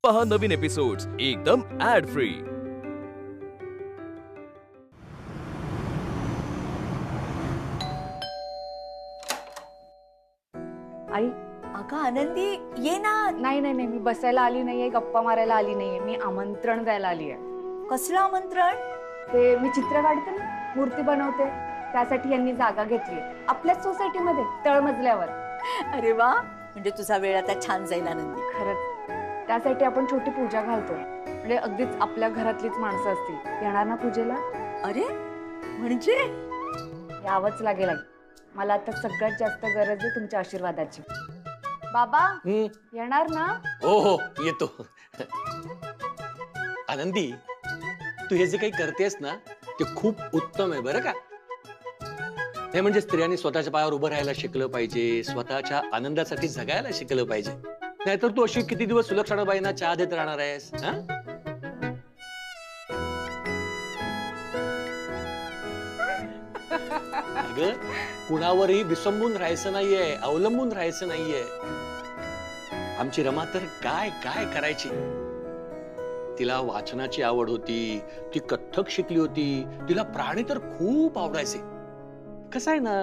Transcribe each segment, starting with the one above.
पहा नवीन एपिसोड्स एकदम add free. आई, अगं आनंदी ये ना. नाही नाही नाही, मी बसायला आली नाहीये, गप्पा मारायला आली नाहीये, मी आमंत्रण द्यायला आली आहे. कसलं आमंत्रण? ते मी चित्र काढते ना, मूर्ती बनवते, त्यासाठी यांनी जागा घेतली आपल्याच सोसायटीमध्ये तळमजल्यावर. अरे वा, म्हणजे तुझा वेळ आता छान जाईल आनंदी. खरंच त्यासाठी आपण छोटी पूजा घालतो, म्हणजे अगदीच आपल्या घरातलीच माणसं असतील. येणार ना पूजेला? अरे म्हणजे यावंच लागेल आई. मला आता सगळ्यात जास्त गरज आहे तुमच्या आशीर्वादाची. बाबा येणार ना? हो हो येतो. आनंदी, तू हे जे काही करतेस ना ते खूप उत्तम आहे बरं का. हे म्हणजे स्त्रियांनी स्वतःच्या पायावर उभं राहायला शिकलं पाहिजे, स्वतःच्या आनंदासाठी जगायला शिकलं पाहिजे. नाहीतर तू अशी किती दिवस सुलक्षणाबाईंना चहा देत राहणार आहेस? अगं, कुणावरही विसंबून राहायचं नाहीये, अवलंबून राहायचं नाहीये. आमची रमा तर काय काय करायची. तिला वाचनाची आवड होती, ती कथ्थक शिकली होती, तिला प्राणी तर खूप आवडायचे. कसं आहे ना,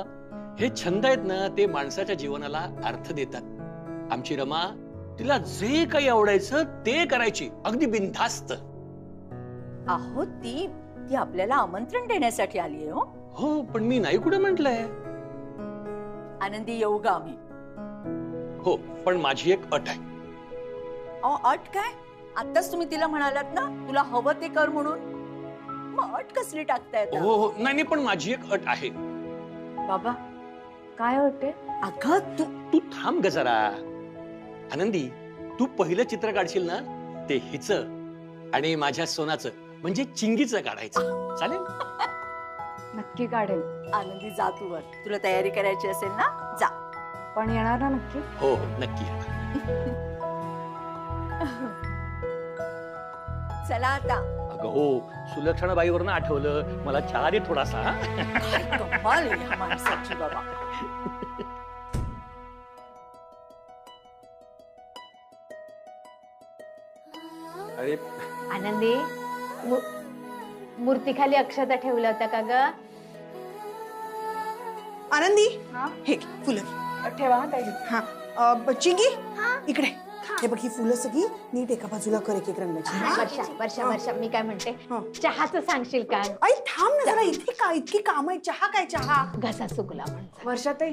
हे छंद आहेत ना ते माणसाच्या जीवनाला अर्थ देतात. आमची रमा तिला जे काही आवडायचं ते करायची, अगदी बिनधास्त. आहो ती ती आपल्याला आमंत्रण देण्यासाठी आली आहे. हो, पण मी नाही कुठे म्हटलंय. आनंदी येऊ गा आम्ही. हो, पण माझी एक अट आहे. अहो अट काय? आत्ताच तुम्ही तिला म्हणालात ना तुला हवं ते कर म्हणून, मग अट कसली टाकतायत? हो हो, नाही पण माझी एक अट आहे. बाबा काय होते? अगं तू थांब ग जरा. आनंदी, तू पहिलं चित्र काढशील ना ते हिचं आणि माझ्या सोनाचं म्हणजे चिंगीचं काढायचं. चालेल? नक्की काढेल. आनंदी जा तू वर, तुला तयारी करायची असेल ना जा. पण येणार ना नक्की? हो नक्की. चला आता. अगं हो, सुलक्षणाबाईवरनं आठवलं, मला चहा दे थोडासा. काय कमाल आहे ह्या माणसाची बाबा. अरे आनंदी, मूर्तीखाली अक्षता ठेवल्या होत्या का ग? आनंदी, हा? हे घे, फुलं ठेवा हा ताई. हा चिंगी इकडे. हे बघ, ही फुलं सगळी नीट एका बाजूला कर, एक एक रंगाची. वर्षा वर्षा वर्षा, मी काय म्हणते, हा. चहाचं सांगशील का? आई थांब ना जरा, इथे काय इतकी काम आहे. चहा काय चहा? घसा सुकला म्हणजे. वर्षाताई,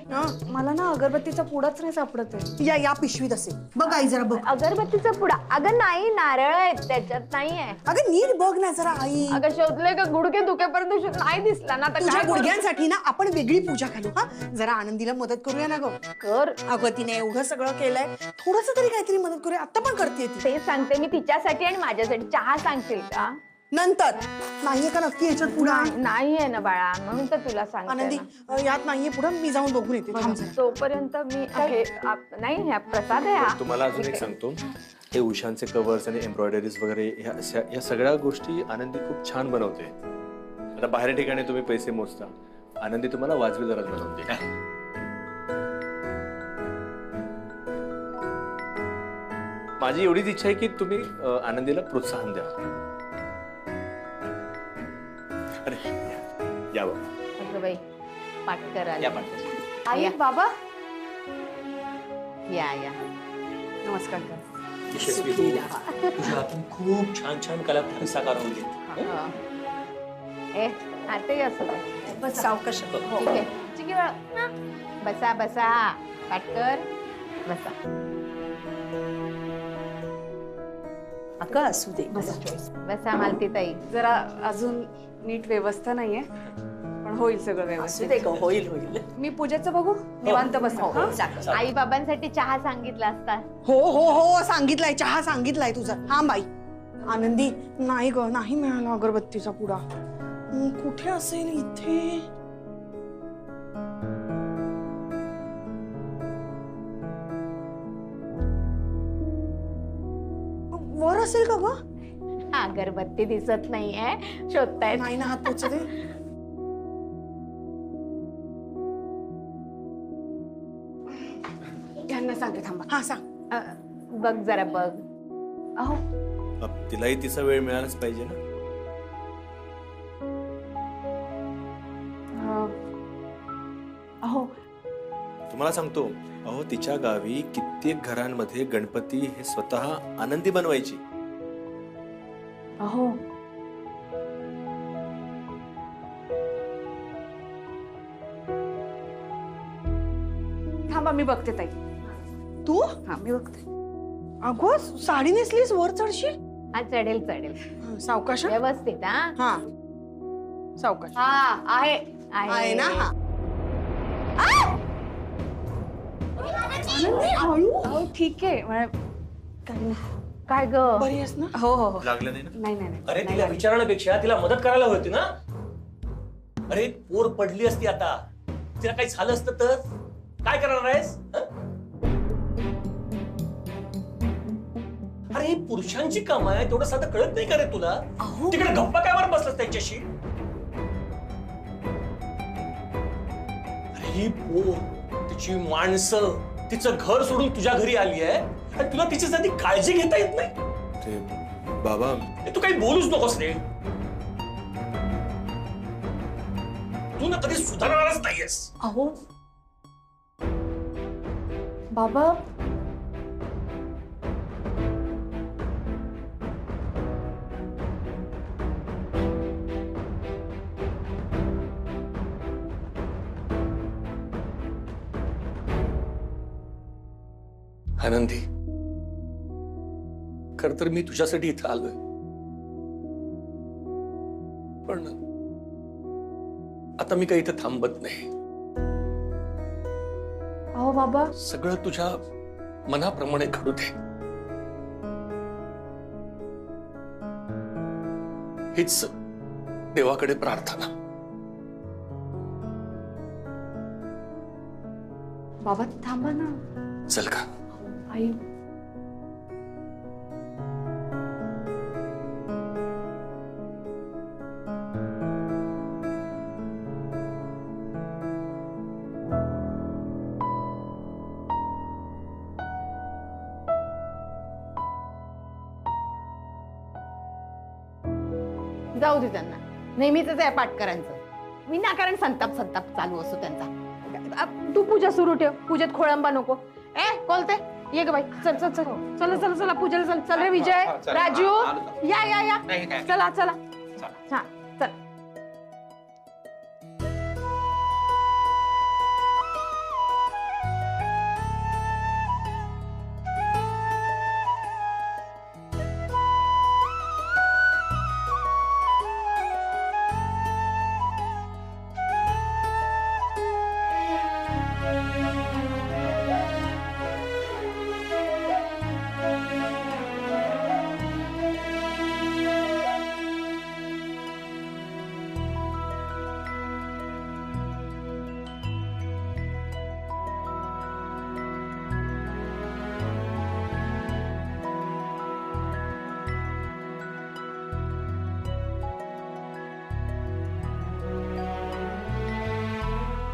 मला ना अगरबत्तीचा पुडाच नाही सापडत आहे. या पिशवीत असेल बघ आई, जरा बघ. अगरबत्तीचा पुडा? अगं नाही, नारळ आहेत त्याच्यात, नाहीये. अगं नीट बघ ना जरा आई. अगं शोधले का गुडघे दुखेपर्यंत नाही दिसला ना. आता तुझ्या काय करू? गुडघ्यांसाठी ना आपण वेगळी पूजा घालू. हा, जरा आनंदीला मदत करूया ना ग. कर. अगं तिने एवढं सगळं केलंय, थोडस तरी काहीतरी मदत करूया. आता पण करते ती. ते सांगते मी तिच्यासाठी आणि माझ्यासाठी. चहा सांगशील का? नंतर नाहीये का नक्की याच्यात पुढे? नाहीये ना बाळा, म्हणून तर तुला सांगते आनंदी ना. यात नाहीये पुढे, मी जाऊन बघून येते. थांब जरा. तोपर्यंत मी नाही, ह्या प्रसाद आहे हा. तुम्हाला अजून एक सांगतो, हे उशांचे कव्हर्स आणि एम्ब्रॉयडरीज वगैरे ह्या सगळ्या गोष्टी आनंदी खूप छान बनवते. आता बाहेर ठिकाणी तुम्ही पैसे मोजता, आनंदी तुम्हाला वाजवी दरात बनवते. माझी एवढीच इच्छा आहे की तुम्ही आनंदीला प्रोत्साहन द्या. अरे या बाबा. अगं बाई, पाटकर आले. या पाठवा. आई, या. बाबा या या. नमस्कार कर. यशस्वी हो. तुझ्या हातून खूप छान छान कलाकार साकार होऊ दे. ए, आते असू दे. बस सावकाश. ठीक आहे. चिकी बाळा, बसा बसा. पाटकर बसा. अगं असू दे. बसा मालतीताई. जरा अजून नीट व्यवस्था नाहीये, पण होईल सगळं असू व्यवस्थित. दे ग, होईल होईल. मी पूजेचं बघू, निवांत बसा. हो, हा? जा. आई बाबांसाठी चहा सांगितला असता. हो हो हो, सांगितलाय, चहा सांगितलाय तुझा. हा बाई. आनंदी, नाही ग, नाही मिळाला अगरबत्तीचा पुडा. कुठे असेल? इथे वर असेल का ग? अगरबत्ती दिसत नाहीये, शोधतायत. नाही ना, हात पोचते. यांना सांगते, थांबा. हा सांग. बघ जरा बघ. अहो तिलाही तिचा वेळ मिळालाच पाहिजे ना. अहो तुम्हाला सांगतो, अहो तिच्या गावी कित्येक घरांमध्ये गणपती हे स्वतः आनंदी बनवायची. अहो थांबा मी बघते ताई. तू हा मी बघते. अगो साडी नेसलीस, वर चढशील. हा चढेल चढेल सावकाश हं? व्यवस्थित हा हा सावकाश हा आहे. आहे ना. हा अहो ठीक आहे काय ग. बरी आहेस ना. हो हो हो. लागलं नाही ना. नाही नाही नाही. अरे नाही तिला विचारण्यापेक्षा तिला मदत करायला होती ना. अरे पोर पडली असती, आता तिला काही झालं असतं तर काय करणार आहेस? अरे पुरुषांची काम आहे, तेवढं साधं कळत नाही का रे तुला? तिकडे गप्पा काय मारत बसलास त्यांच्याशी? अरे ही पोर, तिची माणसं, तिचं घर सोडून तुझ्या घरी आली आहे आणि तुला तिच्यासाठी काळजी घेता येत नाही. ते बाबा तू काही बोलूच नकोस रे. तू ना कधी सुधारणारच नाहीयेस. अहो बाबा आनंदी, खर तर मी तुझ्यासाठी इथं आलोय, पण आता मी काही इथं थांबत नाही. अहो बाबा सगळं तुझ्या मनाप्रमाणे घडू दे, हीच देवाकडे प्रार्थना. बाबा थांबा ना. चल का. आई जाऊ दे त्यांना. नेहमीच आहे पाटकरांचं, विनाकारण संताप संताप चालू असतो त्यांचा. तू पूजा सुरू ठेव, पूजेत खोळंबा नको. कोलते ये ग बाई, चल चल चल चला चला चला पूजेला चल. चल रे विजय, राजू, या या या, चला चला. हा चल.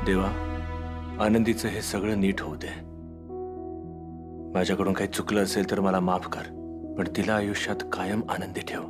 देवा, आनंदीचं हे सगळं नीट होऊ दे. माझ्याकडून काही चुकलं असेल तर मला माफ कर, पण तिला आयुष्यात कायम आनंदी ठेव.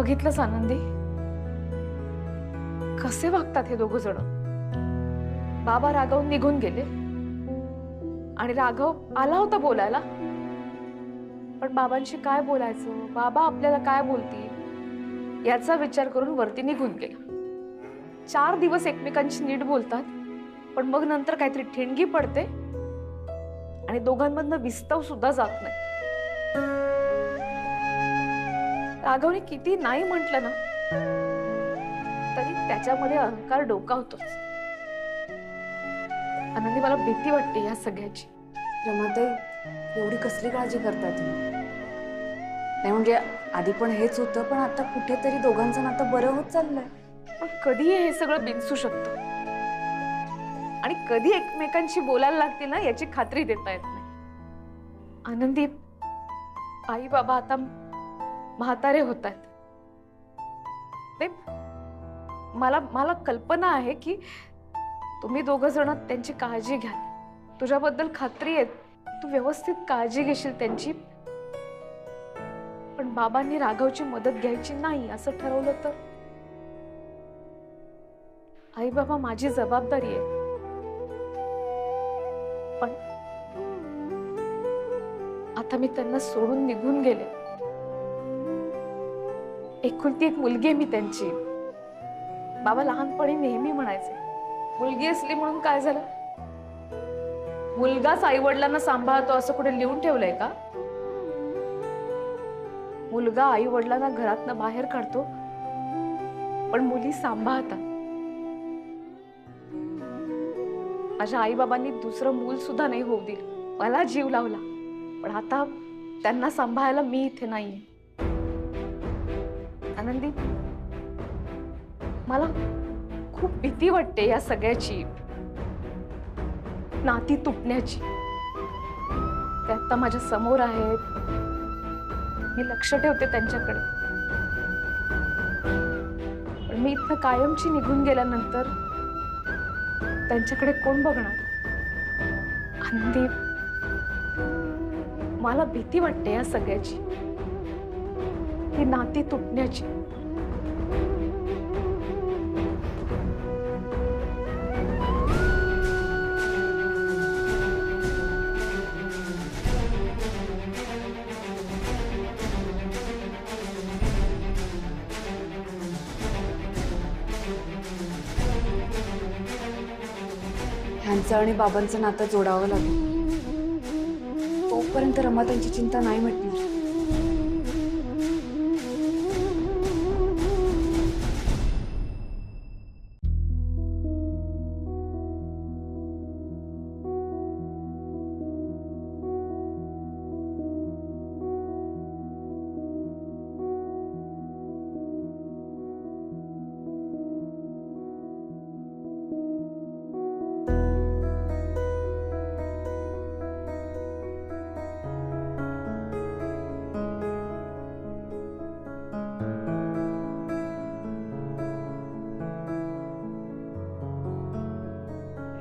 बघितलंस आनंदी, कसे वागतात हे दोघ जण. बाबा राघव निघून गेले आणि राघव आला होता बोलायला, पण बाबांशी काय बोलायचं, बाबा आपल्याला काय बोलतील याचा विचार करून वरती निघून गेला. 4 दिवस एकमेकांशी नीट बोलतात, पण मग नंतर काहीतरी ठिणगी पडते आणि दोघांमधनं विस्तव सुद्धा जात नाही. राघवने किती नाही म्हटलं ना तरी त्याच्यामध्ये अहंकार डोकावतोच. आनंदी, मला भीती वाटते या सगळ्याची. रमाताई, एवढी कसली काळजी करताय तुम्ही? नाही म्हणजे आधी पण हेच होतं, पण आता कुठेतरी दोघांचं नातं बरं होत चाललंय. पण कधी हे सगळं बिनसू शकतं आणि कधी एकमेकांशी बोलायला लागतील ना याची खात्री देता येत नाही. आनंदी, आई बाबा आता म्हातारे होत आहेत. मला कल्पना आहे की तुम्ही दोघ जण त्यांची काळजी घ्याल. तुझ्याबद्दल खात्री आहे, तू व्यवस्थित काळजी घेशील त्यांची. पण बाबांनी राघवची मदत घ्यायची नाही असं ठरवलं तर? आई बाबा माझी जबाबदारी आहे, पण आता मी त्यांना सोडून निघून गेले. एकुलती एक मुलगी आहे मी त्यांची. बाबा लहानपणी नेहमी म्हणायचे, मुलगी असली म्हणून काय झालं, मुलगाच आई वडिलांना सांभाळतो असं कुठे लिहून ठेवलंय का? मुलगा आई वडिलांना घरातनं बाहेर काढतो, पण मुली सांभाळतात. माझ्या आई बाबांनी दुसरं मूल सुद्धा नाही होऊ दिलं, मला जीव लावला, पण आता त्यांना सांभाळायला मी इथे नाहीये. आनंदी, मला खूप भीती वाटते या सगळ्याची, नाती तुटण्याची. ते आता माझ्या समोर आहेत, मी लक्ष ठेवते त्यांच्याकडे, पण मी इथं कायमची निघून गेल्यानंतर त्यांच्याकडे कोण बघणार? आनंदी, मला भीती वाटते या सगळ्याची, ही नाती तुटण्याची. ह्यांचं आणि बाबांचं नातं जोडावं लागेल. तोपर्यंत रमाताईंची चिंता नाही मिटणार.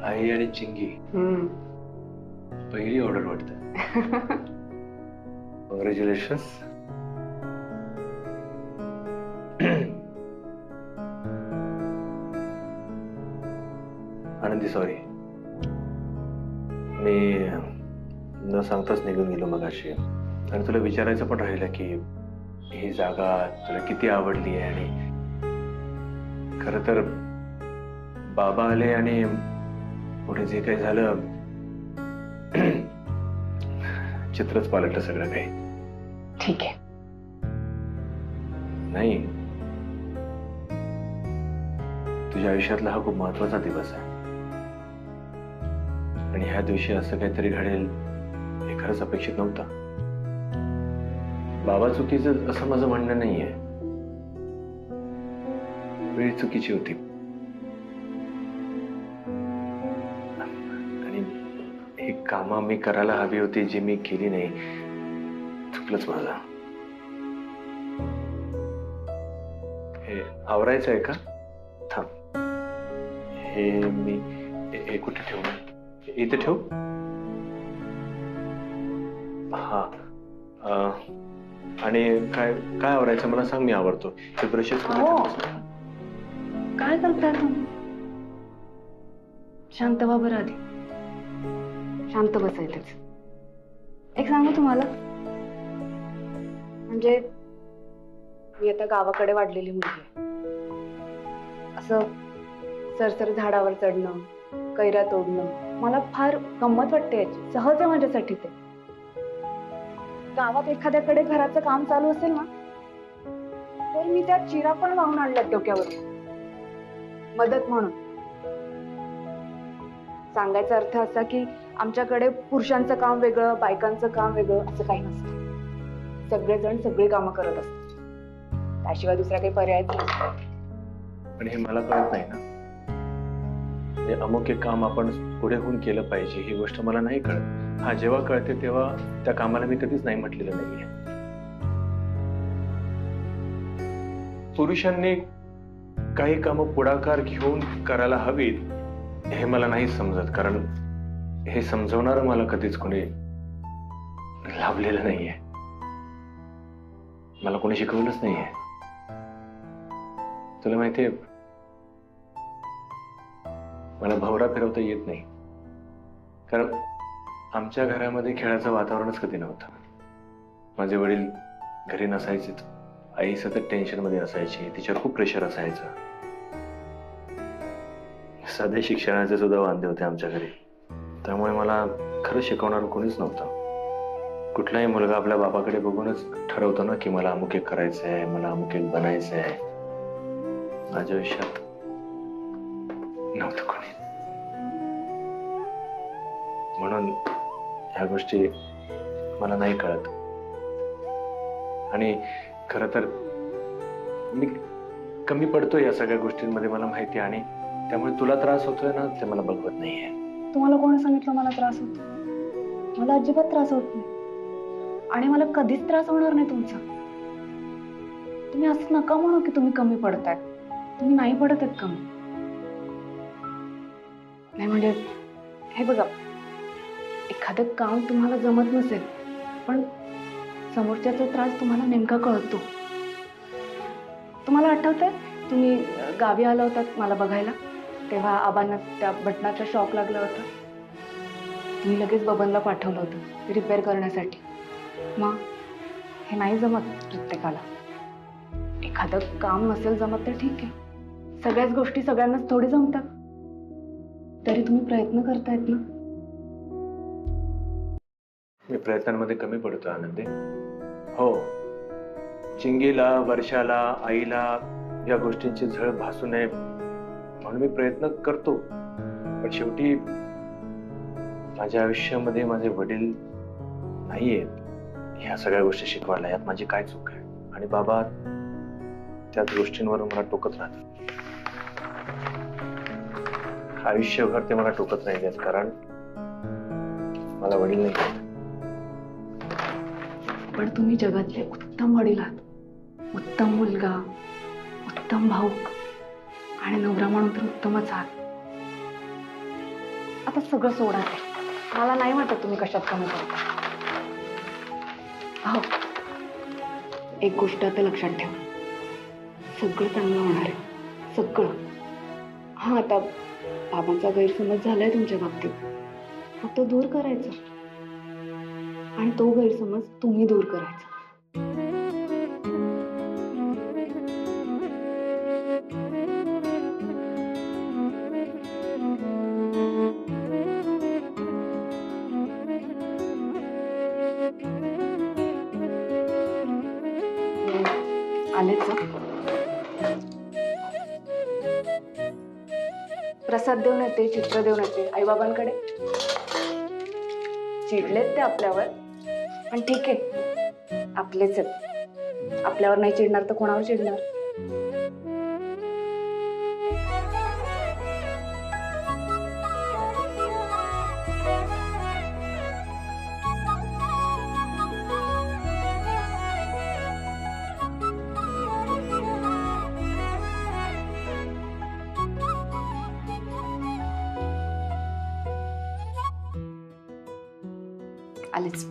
आई आणि चिंगी पहिली ऑर्डर वाटतं. कॉंग्रॅच्युलेशन्स. आनंदी, सॉरी, मी न सांगताच निघून गेलो मगाशी. आणि तुला विचारायचं पण राहिलं की ही जागा तुला किती आवडली आहे. आणि खरं तर बाबा आले आणि पुढे जे काही झालं चित्रच पालटलं सगळं काही. ठीक आहे. नाही, तुझ्या आयुष्यातला हा खूप महत्वाचा दिवस आहे आणि ह्या दिवशी असं काहीतरी घडेल हे खरंच अपेक्षित नव्हतं. बाबा चुकीचं असं माझं म्हणणं नाहीये, वेळ चुकीची होती आणि ही कामं मी करायला हवी होती जी मी केली नाही. चुकलंच माझं. हे आवरायचं आहे का? थांब, हे मी हे कुठे ठेवू? इथे ठेवू? हा, आणि काय काय आवरायचं मला सांग, मी आवरतो. ते ब्रशेस हो. काय करताय तुम्ही? शांत व्हा बरं आधी. शांत बसायचंच. एक सांगू तुम्हाला, म्हणजे मी आता गावाकडे वाढलेली मुलगी आहे. असं सरसर झाडावर चढणं, कैऱ्या तोडणं मला फार गंमत वाटते याची. सहज आहे माझ्यासाठी ते. गावात एखाद्याकडे घराचं काम चालू असेल ना, तर मी त्या चिरा पण वाहून आणल्यात डोक्यावर मदत म्हणून. सांगायचा अर्थ असा की आमच्याकडे पुरुषांचं काम वेगळं, बायकांचं काम वेगळं असं काही नसतं. सगळेजण सगळी कामं करत असतात. त्याशिवाय दुसरा काही पर्यायच नसतो. पण हे मला कळत नाही ना. हे अमुक एक काम आपण पुढे होऊन केलं पाहिजे ही गोष्ट मला नाही कळत. हा, जेव्हा कळते तेव्हा त्या कामाला मी कधीच नाही म्हटलेलं नाहीये. पुरुषांनी काही कामं पुढाकार घेऊन करायला हवीत हे मला नाही समजत, कारण हे समजवणारं मला कधीच कोणी लाभलेलं नाहीये. मला कोणी शिकवलंच नाहीये. तुला माहितीये, मला भवरा फिरवता येत नाही, कारण आमच्या घरामध्ये खेळाचं वातावरणच कधी नव्हतं. माझे वडील घरी नसायचेच. आई सतत टेन्शन मध्ये असायची, तिच्यावर खूप प्रेशर असायचं. साधे शिक्षणाचे सुद्धा वांदे होते आमच्या घरी. त्यामुळे मला खरं शिकवणार कोणीच नव्हतं. कुठलाही मुलगा आपल्या बाबाकडे बघूनच ठरवतो ना की मला अमुक एक करायचं आहे, मला अमुक एक बनायचं आहे. माझ्या आयुष्यात नव्हतं कोणी. म्हणून ह्या गोष्टी मला नाही कळत. आणि खरं तर मी कमी पडतोय या सगळ्या गोष्टींमध्ये, मला माहिती आहे. आणि त्यामुळे तुला त्रास होतोय ना, ते मला बघवत नाहीये. तुम्हाला कोणी सांगितलं मला त्रास होतो? मला अजिबात त्रास होत नाही आणि मला कधीच त्रास होणार नाही तुमचा. तुम्ही असं नका म्हणू की तुम्ही कमी पडताय. तुम्ही नाही पडत आहेत कमी. नाही म्हणजे हे बघा, एखादं काम तुम्हाला जमत नसेल पण समोरच्याचा त्रास तुम्हाला नेमका कळतो. तुम्हाला आठवतंय तुम्ही गावी आला होतात मला बघायला, तेव्हा आबांना त्या बटनाचा शॉक लागला होता. तुम्ही लगेच बबनला पाठवलं होतं ते रिपेअर करण्यासाठी. मग हे नाही जमत प्रत्येकाला. एखादं काम नसेल जमत तर ठीक आहे. सगळ्याच गोष्टी सगळ्यांनाच थोडी जमतात. तरी तुम्ही प्रयत्न करतायत ना. मी प्रयत्नांमध्ये कमी पडतो आनंदी. हो, चिंगीला, वर्षाला, आईला या गोष्टींची झळ भासू नये म्हणून मी प्रयत्न करतो. पण शेवटी माझ्या आयुष्यामध्ये माझे वडील नाहीयेत ह्या सगळ्या गोष्टी शिकवायला. यात माझी काय चूक आहे? आणि बाबा त्याच गोष्टींवर मला टोकत राहतात. आयुष्यभर ते मला टोकत राहिलेत, कारण मला वडील नाही आहेत. पण तुम्ही जगातले उत्तम वडील आहात. उत्तम मुलगा, उत्तम भाऊक आणि नवरा म्हणून तर उत्तमच आहात. आता सगळं सोडा ते. मला नाही वाटत तुम्ही कशात कमी करता. हो, एक गोष्ट आता लक्षात ठेवा, सगळं चांगलं होणार आहे. सगळं. हा, आता बाबांचा गैरसमज झालाय तुमच्या बाबतीत, मग तो दूर करायचा. आणि तो गैरसमज तुम्ही दूर करायचा. आलेच. प्रसाद देऊन येते, चित्र देऊन येते आईबाबांकडे. चिडलेत ते आपल्यावर, पण ठीक आहे, आपलेच आहेत. आपल्यावर नाही चिडणार तर कोणावर चिडणार? आलेच.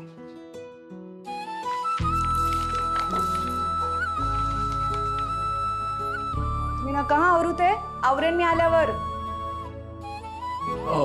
नका हा आवरू ते आवरेन मी आल्यावर. हो